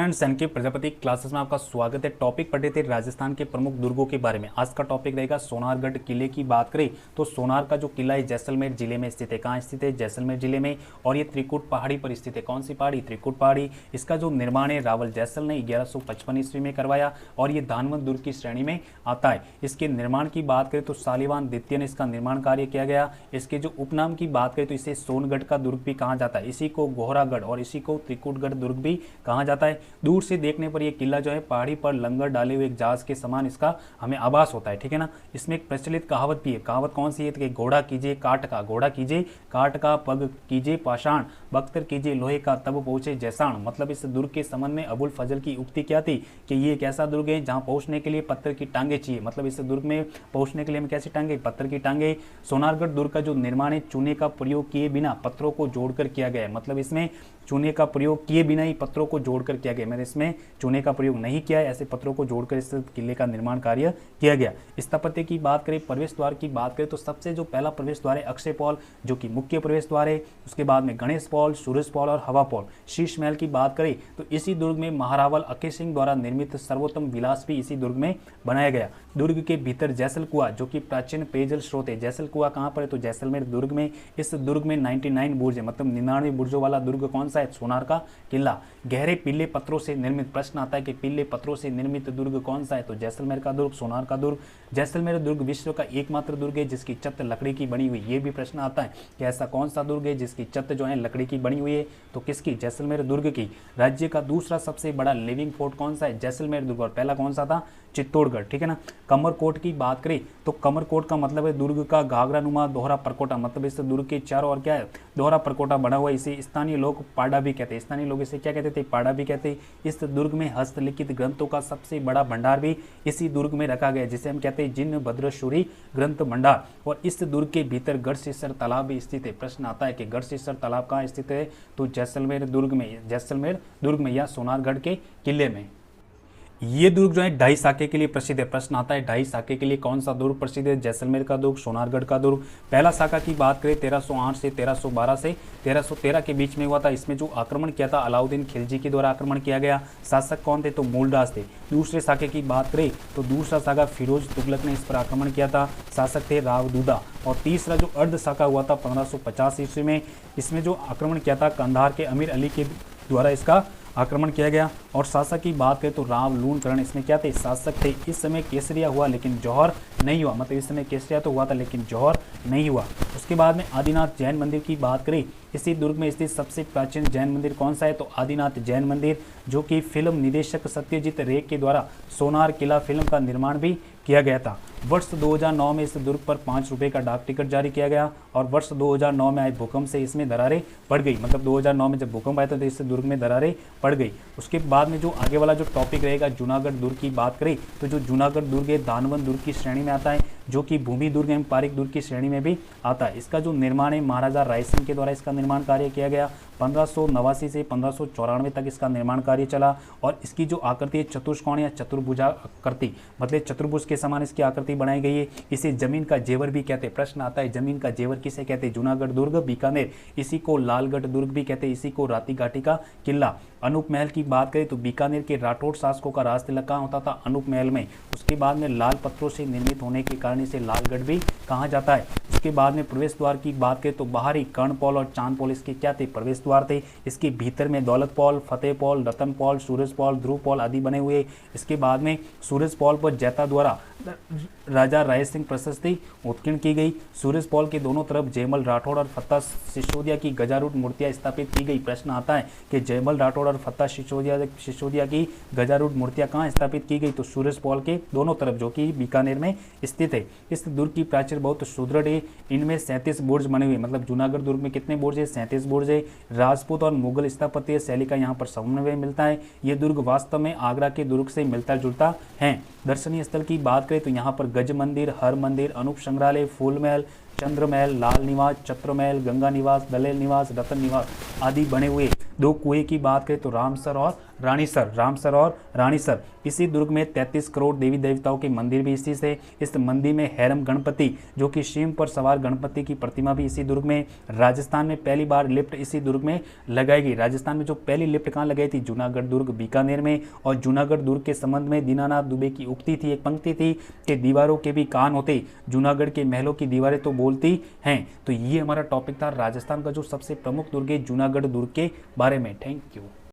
Friends N K Prajapati classes में आपका स्वागत है। टॉपिक पढ़े थे राजस्थान के प्रमुख दुर्गों के बारे में। आज का टॉपिक रहेगा सोनारगढ़ किले की बात करें तो सोनार का जो किला है जैसलमेर जिले में स्थित है। कहाँ स्थित है? जैसलमेर जिले में। और ये त्रिकुट पहाड़ी पर स्थित है। कौन सी पहाड़ी? त्रिकुट पहाड़ी। इसका जो निर्माण है रावल जैसल ने 1155 ईस्वी में करवाया और ये धानवंत दुर्ग की श्रेणी में आता है। इसके निर्माण की बात करें तो सालीवान द्वितीय ने इसका निर्माण कार्य किया गया। इसके जो उपनाम की बात करें तो इसे सोनगढ़ का दुर्ग भी कहा जाता है, इसी को गोहरागढ़ और इसी को त्रिकुटगढ़ दुर्ग भी कहा जाता है। दूर से देखने पर यह किला जो है पहाड़ी पर लंगर डाले हुए एक जहाज के समान इसका हमें आभास होता है, ठीक है ना। इसमें एक प्रचलित कहावत भी है। कहावत कौन सी है? कि घोड़ा कीजिए काठ का, घोड़ा कीजिए काठ का, पग कीजिए पाषाण, बख्तर कीजिए लोहे का, तब पहुंचे जैसाण। मतलब इस दुर्ग के संबंध में अबुल फजल की उक्ति क्या थी कि ये एक ऐसा दुर्ग है जहां पहुंचने के लिए पत्थर की टांगे चाहिए। मतलब इस दुर्ग में पहुंचने के लिए हमें कैसी टांगे? पत्थर की टांगे। सोनारगढ़ दुर्ग का जो निर्माण है चूने का प्रयोग किए बिना पत्थरों को जोड़कर किया गया है। मतलब इसमें चूने का प्रयोग किए बिना ही पत्थरों को जोड़कर किया गया। मैंने इसमें चूने का प्रयोग नहीं किया है, ऐसे पत्थरों को जोड़कर इस किले का निर्माण कार्य किया गया। स्थापत्य की बात करें, प्रवेश द्वार की बात करें तो सबसे जो पहला प्रवेश द्वार है अक्षय पॉल जो कि मुख्य प्रवेश द्वार है। उसके बाद में गणेश पॉल, सूरज पॉल और हवा पॉल। शीश महल की बात करें तो इसी दुर्ग में महारावल अकेय सिंह द्वारा निर्मित सर्वोत्तम विलास भी इसी दुर्ग में बनाया गया। दुर्ग के भीतर जैसल कुआं जो कि प्राचीन पेयजल स्रोत है। जैसल कुआं कहां पर है? तो जैसलमेर दुर्ग में। इस दुर्ग में 99 बुर्ज है, मतलब 99 बुर्जों वाला दुर्ग कौन सा है? सोनार का किला। गहरे पीले पत्थरों से निर्मित। प्रश्न आता है कि पीले पत्थरों से निर्मित दुर्ग कौन सा है? तो जैसलमेर का दुर्ग, सोनार का दुर्ग। जैसलमेर दुर्ग विश्व का एकमात्र दुर्ग है जिसकी छत लकड़ी की बनी हुई। ये भी प्रश्न आता है कि ऐसा कौन सा दुर्ग है जिसकी छत जो है लकड़ी की बनी हुई है? तो किसकी? जैसलमेर दुर्ग की। राज्य का दूसरा सबसे बड़ा लिविंग फोर्ट कौन सा है? जैसलमेर दुर्ग। और पहला कौन सा था? चित्तौड़गढ़, ठीक है ना। कमरकोट की बात करें तो कमरकोट का मतलब है दुर्ग का घाघरा नुमा दोहरा परकोटा। मतलब इस दुर्ग के चारों ओर क्या है? दोहरा परकोटा बना हुआ है। इसे स्थानीय लोग पाड़ा भी कहते हैं। स्थानीय लोग इसे क्या कहते थे? पाड़ा भी कहते हैं। इस दुर्ग में हस्तलिखित ग्रंथों का सबसे बड़ा भंडार भी इसी दुर्ग में रखा गया, जिसे हम कहते हैं जिन भद्रशूरी ग्रंथ भंडार। और इस दुर्ग के भीतर गढ़सीसर तालाब भी स्थित है। प्रश्न आता है कि गढ़सीसर तालाब कहाँ स्थित है? तो जैसलमेर दुर्ग में। जैसलमेर दुर्ग में या सोनारगढ़ के किले में। ये दुर्ग जो है ढाई साके के लिए प्रसिद्ध है। प्रश्न आता है ढाई साके के लिए कौन सा दुर्ग प्रसिद्ध है? जैसलमेर का दुर्ग, सोनारगढ़ का दुर्ग। पहला साका की बात करें 1308 से 1312 से 1313 के बीच में हुआ था। इसमें जो आक्रमण किया था अलाउद्दीन खिलजी के द्वारा आक्रमण किया गया। शासक कौन थे? तो मूलराज थे। दूसरे साके की बात करें तो दूसरा साका फिरोज तुगलक ने इस पर आक्रमण किया था। शासक थे रावदूदा। और तीसरा जो अर्ध साका हुआ था 1550 ईस्वी में, इसमें जो आक्रमण किया था कंधार के अमीर अली के द्वारा इसका आक्रमण किया गया। और शासक की बात करें तो राव लूणकरण इसमें क्या थे? शासक थे। इस समय केसरिया हुआ लेकिन जौहर नहीं हुआ। मतलब इस समय केसरिया तो हुआ था लेकिन जौहर नहीं हुआ। उसके बाद में आदिनाथ जैन मंदिर की बात करें, इसी दुर्ग में स्थित सबसे प्राचीन जैन मंदिर कौन सा है? तो आदिनाथ जैन मंदिर, जो कि फिल्म निदेशक सत्यजीत रे के द्वारा सोनार किला फिल्म का निर्माण भी किया गया था। वर्ष 2009 में इस दुर्ग पर 5 रुपए का डाक टिकट जारी किया गया। और वर्ष 2009 में आए भूकंप से इसमें दरारें पड़ गई। मतलब 2009 में जब भूकंप आया था तो इस दुर्ग में दरारें पड़ गई। उसके बाद में जो आगे वाला जो टॉपिक रहेगा जूनागढ़ दुर्ग की बात करें तो जो जूनागढ़ दुर्ग है धानवंत दुर्ग की श्रेणी में आता है, जो कि भूमि दुर्ग एवं पारिक दुर्ग की श्रेणी में भी आता है। इसका जो निर्माण है महाराजा राय सिंह के द्वारा इसका निर्माण कार्य किया गया। 1589 से 1594 तक इसका निर्माण कार्य चला। और इसकी जो आकृति है चतुष्कोण या चतुर्भुजा आकृति, मतलब चतुर्भुज के समान इसकी आकृति बनाई गई है। इसे जमीन का जेवर भी कहते हैं। प्रश्न आता है जमीन का जेवर किसे कहते हैं? जूनागढ़ दुर्ग, बीकानेर, इसी को लालगढ़ दुर्ग भी कहते हैं, इसी को राती घाटी का किला। अनूप महल की बात करें तो बीकानेर के राठौड़ शासकों का राज तिलक कहाँ होता था? अनूप महल में। उसके बाद में लाल पत्थरों से निर्मित होने के कारण इसे लालगढ़ भी कहा जाता है। उसके बाद में प्रवेश द्वार की बात करें तो बाहरी कर्णपॉल और चांदपॉल इसके क्या थे? प्रवेश द्वार थे। इसके भीतर में दौलत पॉल, फतेह पॉल, रतन पॉल, सूरज पॉल, ध्रुव पॉल आदि बने हुए। इसके बाद में सूरज पॉल पर जैता द्वारा राजा राय सिंह प्रशस्ति उत्कीर्ण की गई। सूरज पॉल के दोनों तरफ जयमल राठौड़ और फत्ता सिसोदिया की गजारूढ़ मूर्तियां स्थापित की गई। प्रश्न आता है कि जयमल राठौड़ और फत्ता सिसोदिया की गजारूढ़ मूर्तियां कहाँ स्थापित की गई? तो सूरज पॉल के दोनों तरफ, जो कि बीकानेर में स्थित है। इस दुर्ग की प्राचीर बहुत सुदृढ़ है। इनमें 37 बुर्ज बने हुए। मतलब जूनागढ़ दुर्ग में कितने बुर्ज है? 37 बुर्ज है। राजपूत और मुगल स्थापत्य शैली का यहाँ पर समन्वय मिलता है। ये दुर्ग वास्तव में आगरा के दुर्ग से मिलता जुलता है। दर्शनीय स्थल की बात करें तो यहाँ पर गज मंदिर, हर मंदिर, अनूप संग्रहालय, फूल महल, चंद्र महल, लाल निवास, छत्र महल, गंगा निवास, दलेल निवास, रतन निवास आदि बने हुए। दो कुएं की बात करें तो रामसर और रानीसर, रामसर और रानीसर। इसी दुर्ग में 33 करोड़ देवी देवताओं के मंदिर भी स्थित है। इस मंदिर में हैरम गणपति जो कि सिंह पर सवार गणपति की प्रतिमा भी इसी दुर्ग में। राजस्थान में पहली बार लिफ्ट इसी दुर्ग में लगाई गई। राजस्थान में जो पहली लिफ्ट कहाँ लगाई थी? जूनागढ़ दुर्ग बीकानेर में। और जूनागढ़ दुर्ग के संबंध में दीनानाथ दुबे की उक्ति थी, एक पंक्ति थी कि दीवारों के भी कान होते, जूनागढ़ के महलों की दीवारें तो बोलती हैं। तो ये हमारा टॉपिक था राजस्थान का जो सबसे प्रमुख दुर्ग है जूनागढ़ दुर्ग के बारे में। Thank you.